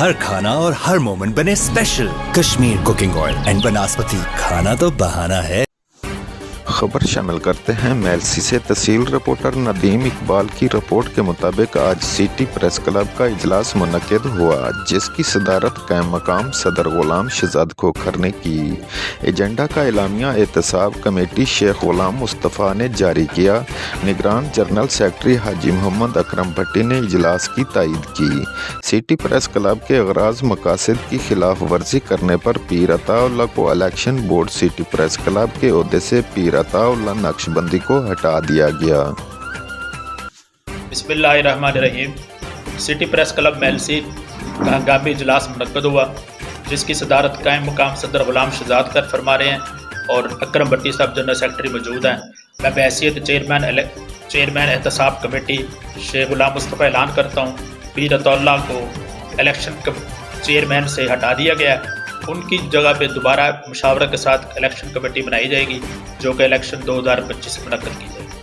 ہر کھانا اور ہر مومنٹ بنے special Kashmir cooking oil and banaspati. کھانا تو بہانہ ہے. خبر شامل کرتے ہیں میلسی سے. تحصیل رپورٹر ندیم اقبال کی رپورٹ کے مطابق آج سٹی پریس کلب کا اجلاس منعقد ہوا، جس کی صدارت قائم مقام صدر غلام شہزاد کھوکھر نے کی. ایجنڈا کا اعلامیہ احتساب کمیٹی شیخ غلام مصطفیٰ نے جاری کیا. نگران جنرل سیکرٹری حاجی محمد اکرم بھٹی نے اجلاس کی تائید کی. سٹی پریس کلب کے اغراض مقاصد کی خلاف ورزی کرنے پر پیر عطا اللہ کو election board city press club کے عہدے سے پیر عطا اللہ نقش بندی کو ہٹا دیا گیا. بسم اللہ الرحمن الرحیم. سٹی پریس کلب میلسی کا ہنگامی اجلاس منعقد ہوا، جس کی صدارت قائم مقام صدر غلام شہزاد کر فرما رہے ہیں اور اکرم بھٹی صاحب جنرل سیکرٹری موجود ہیں. میں بحیثیت چیئرمین احتساب کمیٹی شیخ غلام مصطفیٰ اعلان کرتا ہوں پیر عطا اللہ کو الیکشن چیئرمین سے ہٹا دیا گیا. ان کی جگہ پہ دوبارہ مشاورت کے ساتھ الیکشن کمیٹی بنائی جائے گی، جو کہ الیکشن 2025 سے منعقد کی جائے گی.